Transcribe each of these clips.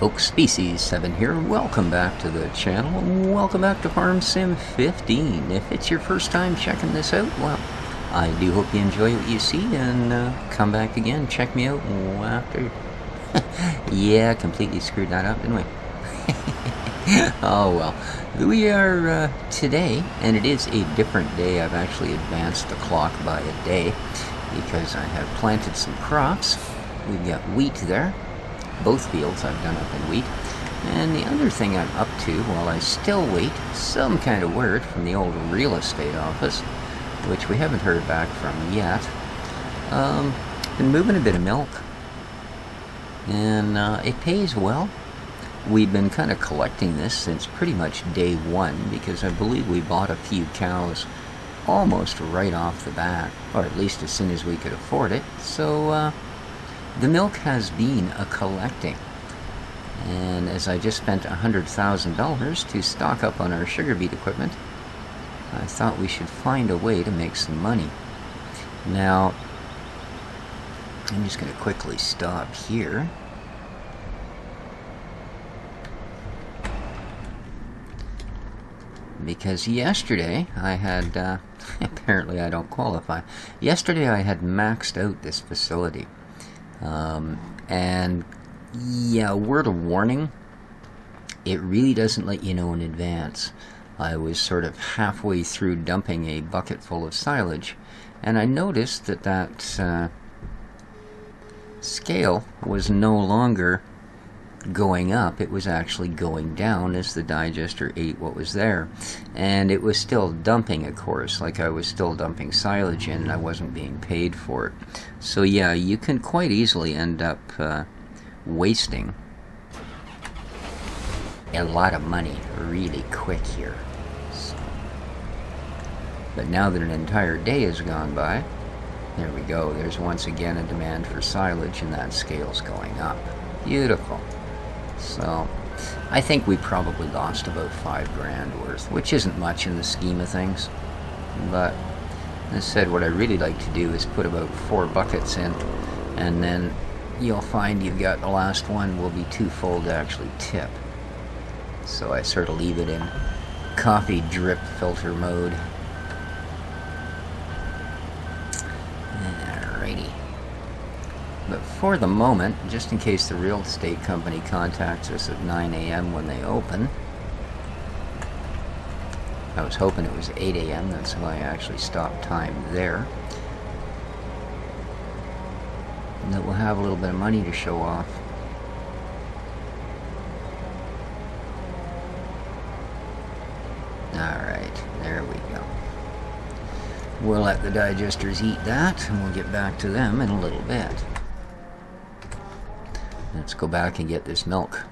Oak Species 7 here. Welcome back to the channel. Welcome back to Farm Sim 15. If it's your first time checking this out, well, I do hope you enjoy what you see and come back again. Check me out after. Yeah, completely screwed that up, didn't we? Oh well. We are today, and it is a different day. I've actually advanced the clock by a day because I have planted some crops. We've got wheat there. Both fields I've done up in wheat. And the other thing I'm up to, while I still wait some kind of word from the old real estate office, which we haven't heard back from yet, been moving a bit of milk. And it pays well. We've been kind of collecting this since pretty much day one, because I believe we bought a few cows almost right off the bat, or at least as soon as we could afford it. So the milk has been a collecting, and as I just spent $100,000 to stock up on our sugar beet equipment, I thought we should find a way to make some money. Now, I'm just going to quickly stop here. Because yesterday I had, apparently I don't qualify, yesterday I had maxed out this facility. And yeah, word of warning, it really doesn't let you know in advance. I was sort of halfway through dumping a bucket full of silage, and I noticed that scale was no longer going up. It was actually going down as the digester ate what was there. And it was still dumping, of course, like I was still dumping silage in, and I wasn't being paid for it. So yeah, you can quite easily end up wasting a lot of money really quick here. So, but now that an entire day has gone by, there we go. There's once again a demand for silage, and that scale's going up. Beautiful. So, I think we probably lost about $5,000 worth, which isn't much in the scheme of things. But, as I said, what I really like to do is put about 4 buckets in, and then you'll find you've got the last one will be too full to actually tip. So I sort of leave it in coffee drip filter mode. Alrighty. But for the moment, just in case the real estate company contacts us at 9 a.m. when they open, I was hoping it was 8 a.m., that's why I actually stopped time there. And that we'll have a little bit of money to show off. Alright, there we go. We'll let the digesters eat that, and we'll get back to them in a little bit. Let's go back and get this milk.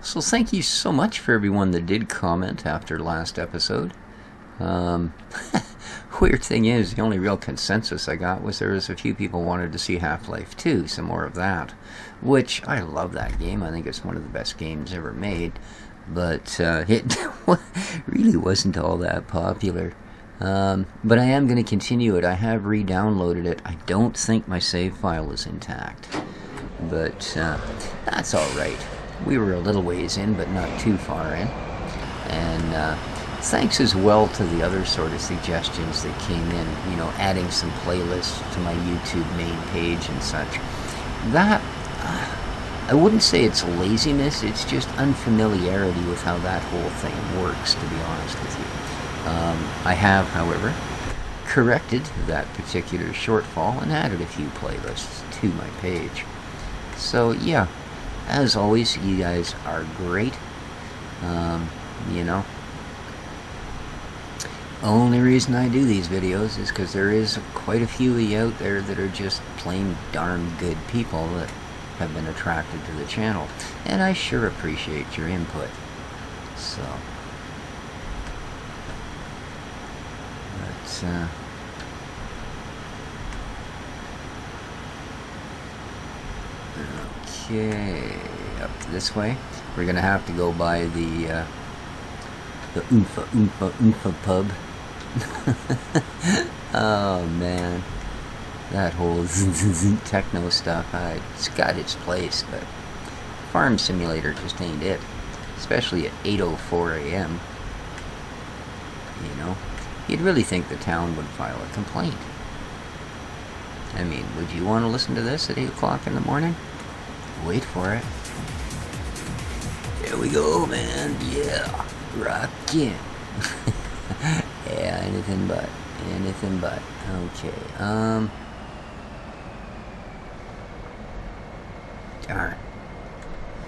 So thank you so much for everyone that did comment after last episode. Weird thing is, the only real consensus I got was there was a few people wanted to see Half-Life 2, some more of that. Which, I love that game. I think it's one of the best games ever made. But it really wasn't all that popular. But I am going to continue it. I have re-downloaded it. I don't think my save file is intact. But that's alright. We were a little ways in, but not too far in. And thanks as well to the other sort of suggestions that came in. You know, adding some playlists to my YouTube main page and such. That, I wouldn't say it's laziness. It's just unfamiliarity with how that whole thing works, to be honest with you. I have, however, corrected that particular shortfall and added a few playlists to my page. So yeah, as always, you guys are great. You know, only reason I do these videos is because there is quite a few of you out there that are just plain darn good people that have been attracted to the channel, and I sure appreciate your input. So okay, up this way. We're gonna have to go by the Oompa pub. Oh man, that whole techno stuff, it's got its place, but Farm Simulator just ain't it. Especially at 8:04 a.m. You know, you'd really think the town would file a complaint. I mean, would you want to listen to this at 8 o'clock in the morning? Wait for it. Here we go, man. Yeah, rockin'. Yeah, anything but. Anything but. Okay, darn.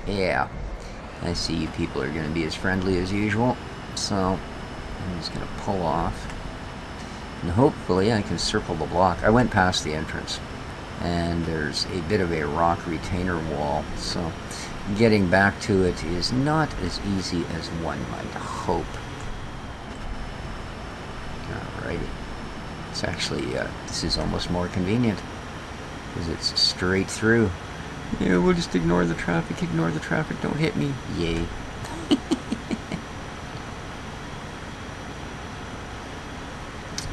Yeah, I see you people are going to be as friendly as usual, so I'm just going to pull off. And hopefully I can circle the block. I went past the entrance, and there's a bit of a rock retainer wall, so getting back to it is not as easy as one might hope. Alrighty. It's actually, this is almost more convenient, because it's straight through. Yeah, we'll just ignore the traffic, don't hit me. Yay.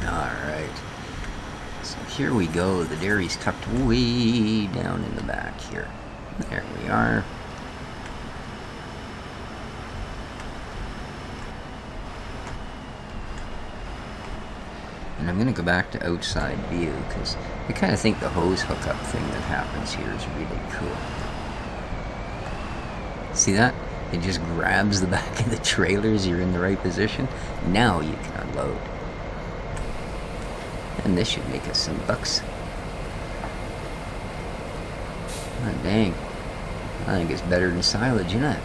Alright. So here we go. The dairy's tucked way down in the back here. There we are. And I'm going to go back to outside view, because I kind of think the hose hookup thing that happens here is really cool. See that? It just grabs the back of the trailer as you're in the right position. Now you can unload. And this should make us some bucks. Oh, dang. I think it's better than silage, isn't it?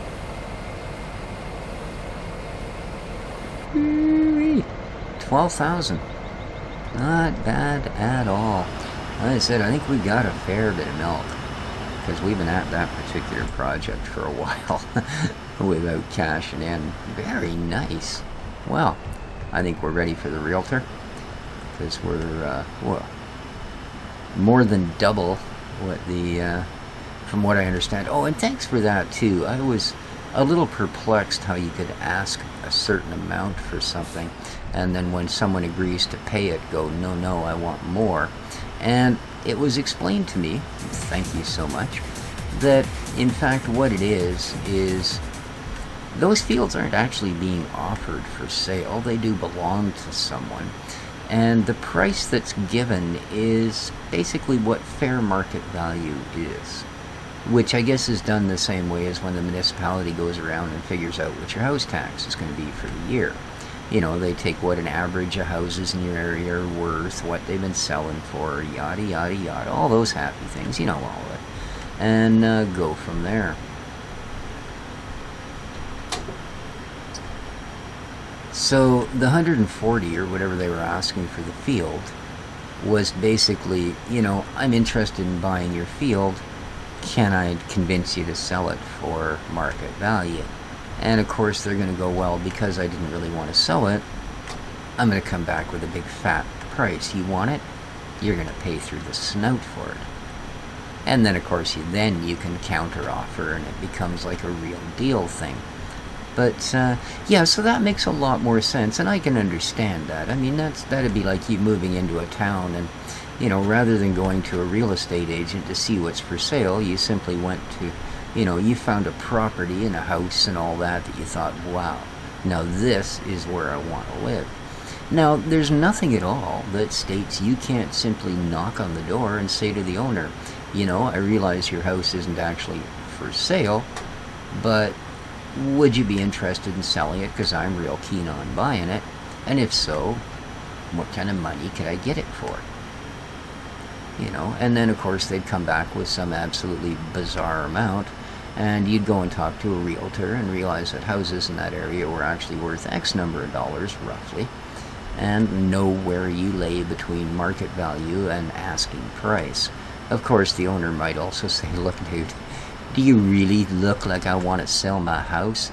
12,000. Not bad at all. Like I said, I think we got a fair bit of milk, because we've been at that particular project for a while without cashing in. Very nice. Well, I think we're ready for the realtor, because we're well, more than double what the from what I understand. Oh, and thanks for that too. I was a little perplexed how you could ask a certain amount for something, and then when someone agrees to pay it, go, no, I want more. And it was explained to me, thank you so much, that in fact what it is those fields aren't actually being offered for sale. They do belong to someone, and the price that's given is basically what fair market value is, which I guess is done the same way as when the municipality goes around and figures out what your house tax is going to be for the year. You know, they take what an average of houses in your area are worth, what they've been selling for, yada, yada, yada, all those happy things, you know, all of it, and go from there. So the 140 or whatever they were asking for the field was basically, you know, I'm interested in buying your field. Can I convince you to sell it for market value? And of course they're going to go, well, because I didn't really want to sell it, I'm going to come back with a big fat price. You want it? You're going to pay through the snout for it. And then of course you can counter offer, and it becomes like a real deal thing. But yeah, so that makes a lot more sense, and I can understand that. I mean, that'd be like you moving into a town, and you know, rather than going to a real estate agent to see what's for sale, you simply went to, you know, you found a property and a house and all that you thought, wow, now this is where I want to live. Now, there's nothing at all that states you can't simply knock on the door and say to the owner, you know, I realize your house isn't actually for sale, but would you be interested in selling it, because I'm real keen on buying it, and if so, what kind of money could I get it for? You know, and then of course they'd come back with some absolutely bizarre amount, and you'd go and talk to a realtor and realize that houses in that area were actually worth X number of dollars, roughly, and know where you lay between market value and asking price. Of course, the owner might also say, look, dude, do you really look like I want to sell my house?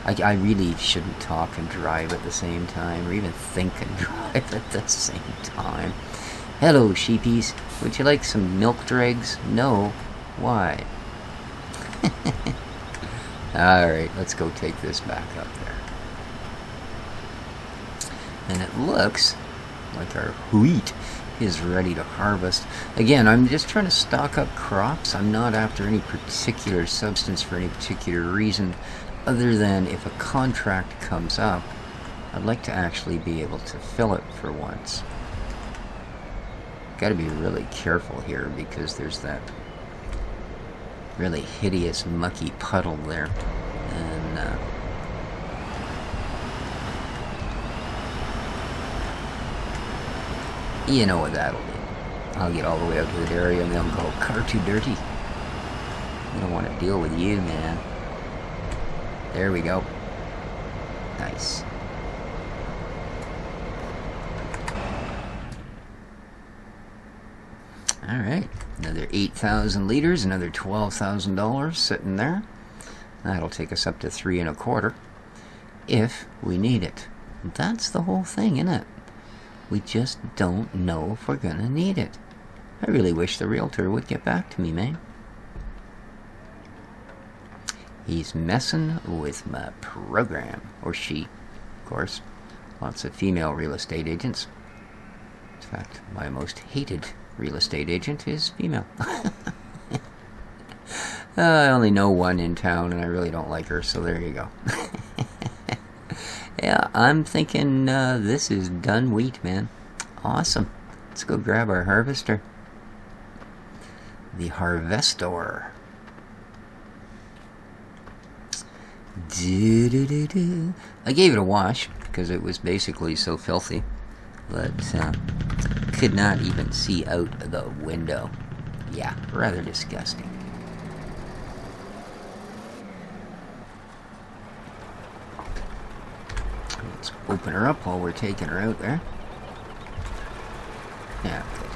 I really shouldn't talk and drive at the same time, or even think and drive at the same time. Hello, sheepies. Would you like some milk dregs? No. Why? Alright, let's go take this back up there. And it looks like our wheat is ready to harvest. Again, I'm just trying to stock up crops. I'm not after any particular substance for any particular reason, other than if a contract comes up, I'd like to actually be able to fill it for once. Got to be really careful here because there's that really hideous mucky puddle there, and you know what that'll do. I'll get all the way out to the dairy and they'll go, car too dirty. I don't want to deal with you, man. There we go. Nice. Alright, another 8,000 liters, another $12,000 sitting there. That'll take us up to 3 1/4 if we need it. That's the whole thing, isn't it? We just don't know if we're gonna need it. I really wish the realtor would get back to me, man. He's messing with my program. Or she, of course. Lots of female real estate agents. In fact, my most hated real estate agent is female. I only know one in town, and I really don't like her, so there you go. Yeah, I'm thinking this is done wheat, man. Awesome. Let's go grab our harvester. The Harvestor. I gave it a wash because it was basically so filthy, but could not even see out the window. Yeah, rather disgusting. Let's open her up while we're taking her out there. Yeah, good.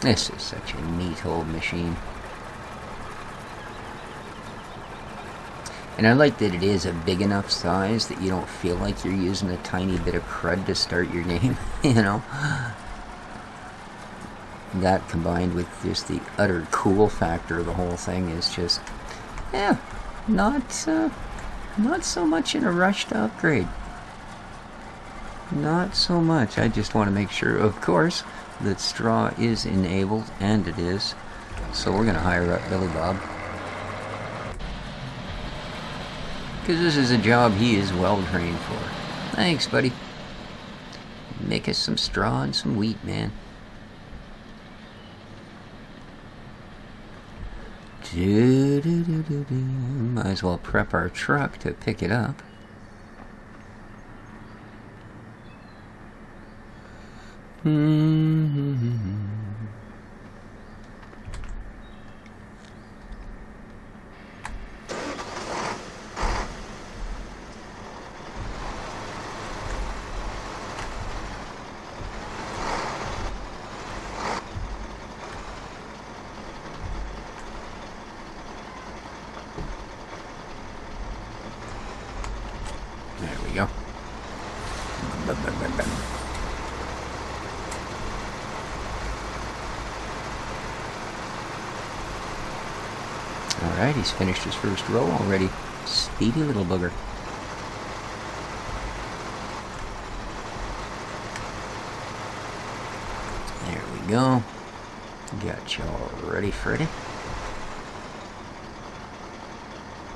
This is such a neat old machine. And I like that it is a big enough size that you don't feel like you're using a tiny bit of crud to start your game, you know? That combined with just the utter cool factor of the whole thing is just, yeah, not so much in a rush to upgrade. Not so much. I just want to make sure, of course, that straw is enabled, and it is. So we're going to hire up Billy Bob. Because this is a job he is well trained for. Thanks, buddy. Make us some straw and some wheat, man. Might as well prep our truck to pick it up. There we go. Alright, he's finished his first row already. Speedy little booger. There we go. Got you all ready, Freddy.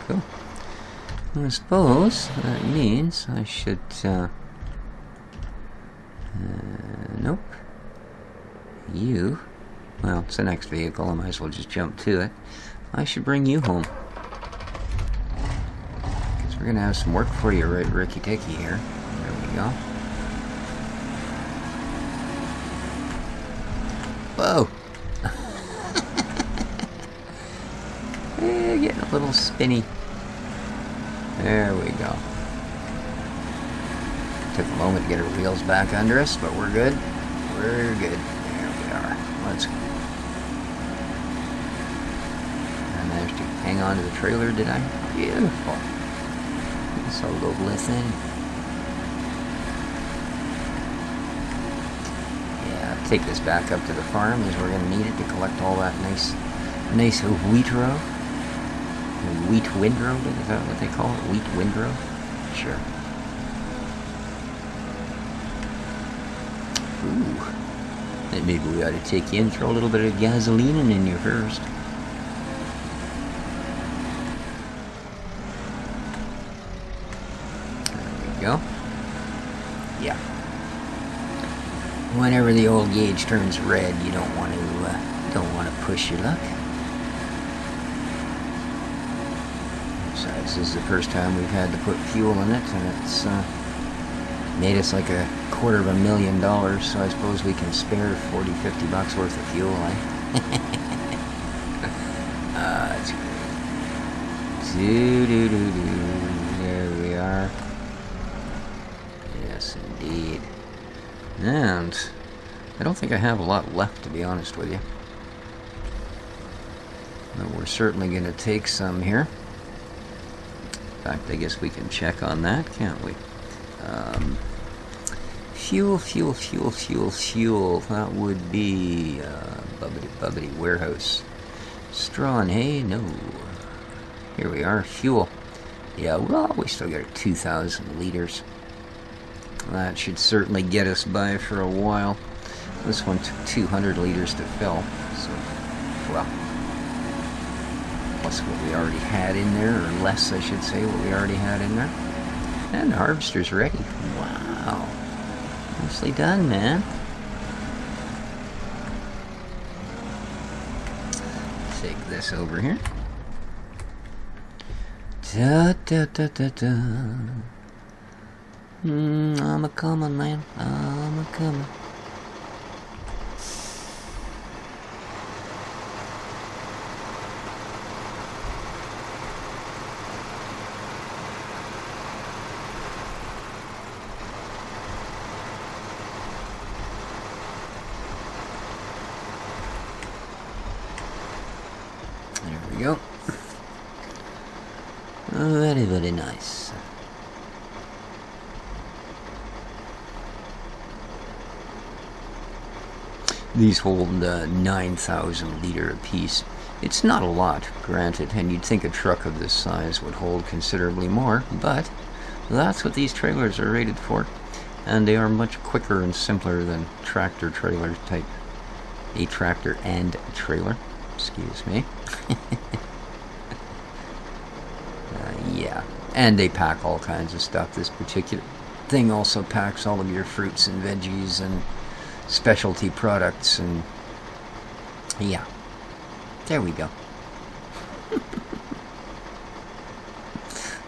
Cool. I suppose that means I should, nope. You, well, it's the next vehicle, I might as well just jump to it. I should bring you home. Because we're going to have some work for you, right, Ricky Ticky here. There we go. Whoa! Yeah, getting a little spinny. There we go. Took a moment to get our wheels back under us, but we're good. We're good. There we are. Let's go. I managed to hang on to the trailer, did I? Beautiful. This will go listen. Yeah, I'll take this back up to the farm as we're going to need it to collect all that nice wheat row. Wheat windrow, is that what they call it? Wheat windrow? Sure. Ooh. And maybe we ought to take you in, throw a little bit of gasoline in you first. There we go. Yeah. Whenever the old gauge turns red, you don't want to push your luck. Besides, this is the first time we've had to put fuel in it, and it's made us like $250,000, so I suppose we can spare $40-50 worth of fuel, eh? That's great. There we are. Yes, indeed. And I don't think I have a lot left, to be honest with you. But we're certainly going to take some here. In fact, I guess we can check on that, can't we? Fuel. That would be Bubbity Warehouse. Straw and hay? No. Here we are. Fuel. Yeah, well, we still got 2,000 liters. That should certainly get us by for a while. This one took 200 liters to fill. So, well, plus what we already had in there, or less, I should say, what we already had in there. And the harvester's ready. Wow. Nicely done, man. Take this over here. I'm a-comin', man. I'm a-comin'. There we go. Very, very nice. These hold 9,000 liter apiece. It's not a lot, granted, and you'd think a truck of this size would hold considerably more, but that's what these trailers are rated for, and they are much quicker and simpler than tractor-trailer type. A tractor and trailer. Excuse me. Yeah, and they pack all kinds of stuff. This particular thing also packs all of your fruits and veggies and specialty products, and yeah, there we go.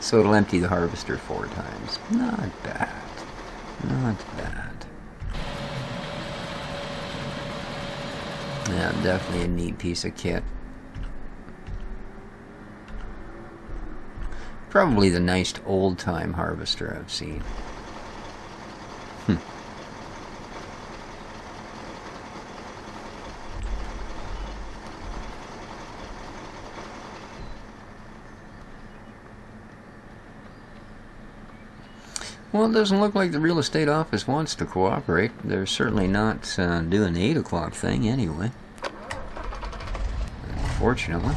So it'll empty the harvester 4 times. Not bad. Not bad. Yeah, definitely a neat piece of kit. Probably the nicest old-time harvester I've seen. Well, it doesn't look like the real estate office wants to cooperate. They're certainly not doing the 8 o'clock thing anyway. Unfortunately.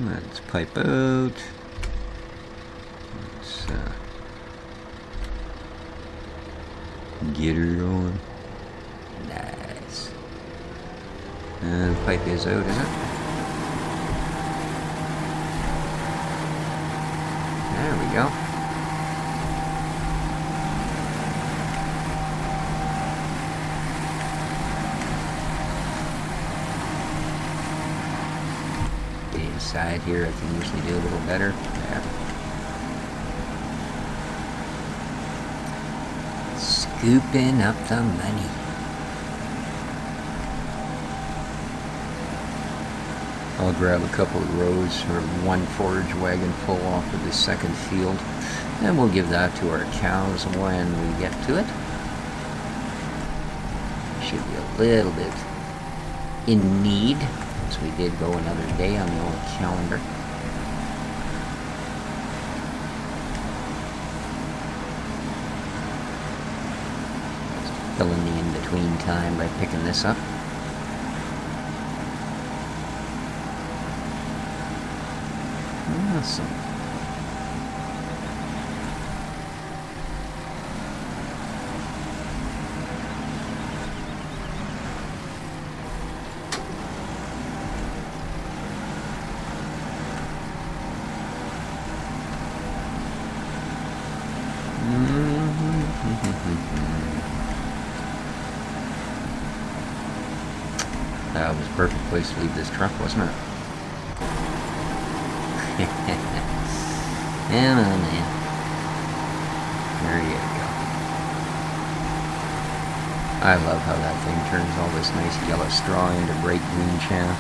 Let's pipe out. Let's get her going. Nice. And the pipe is out, is it? There we go. Side here, I can usually do a little better. There. Scooping up the money. I'll grab a couple of rows or one forage wagon full off of the second field, and we'll give that to our cows when we get to it. Should be a little bit in need. So we did go another day on the old calendar. fill in the in-between time by picking this up. Awesome. That was a perfect place to leave this truck, wasn't it? Yeah, man. There you go. I love how that thing turns all this nice yellow straw into bright green chaff.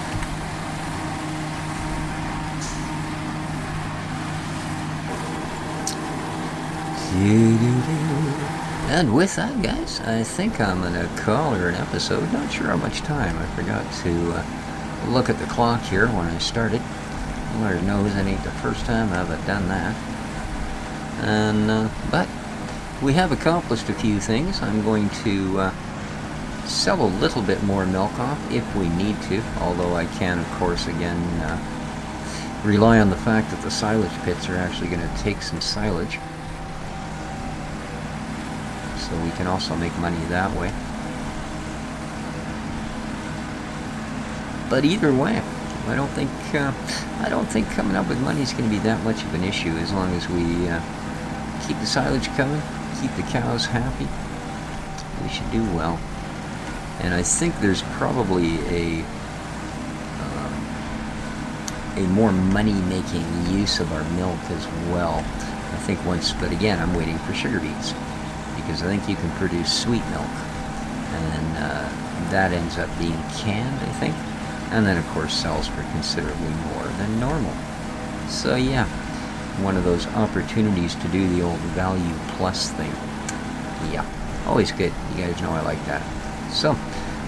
And with that, guys, I think I'm going to call her an episode. Not sure how much time. I forgot to look at the clock here when I started. Lord knows it ain't the first time I've done that. And but we have accomplished a few things. I'm going to sell a little bit more milk off if we need to, although I can, of course, again rely on the fact that the silage pits are actually going to take some silage. So we can also make money that way. But either way, I don't think coming up with money is going to be that much of an issue as long as we keep the silage coming, keep the cows happy. We should do well. And I think there's probably a more money-making use of our milk as well. I think once, but again, I'm waiting for sugar beets, because I think you can produce sweet milk, and that ends up being canned, I think, and then of course sells for considerably more than normal. So yeah, one of those opportunities to do the old value plus thing. Yeah, always good. You guys know I like that. So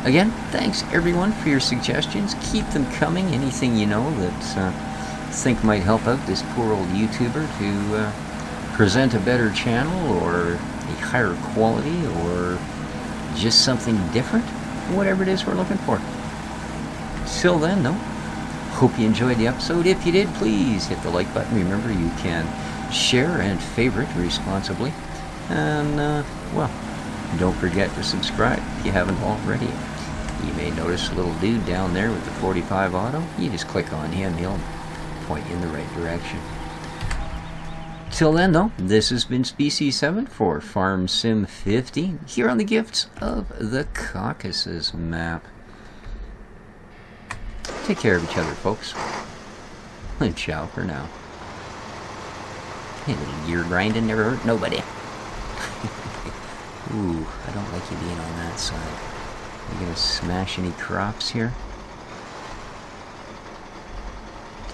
again, thanks everyone for your suggestions. Keep them coming. Anything you know that think might help out this poor old YouTuber to present a better channel, or a higher quality, or just something different, whatever it is we're looking for. Till then, though, hope you enjoyed the episode. If you did, please hit the like button. Remember, you can share and favorite responsibly. And, well, don't forget to subscribe if you haven't already. You may notice a little dude down there with the 45 auto. You just click on him, he'll point you in the right direction. Till then, though, this has been Species 7 for Farm Sim 50 here on the Gifts of the Caucasus map. Take care of each other, folks. And ciao for now. Hey, little gear grinding never hurt nobody. Ooh, I don't like you being on that side. Are you gonna smash any crops here?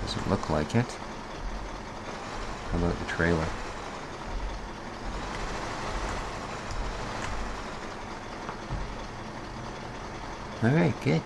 Doesn't look like it. How about the trailer? Alright, good.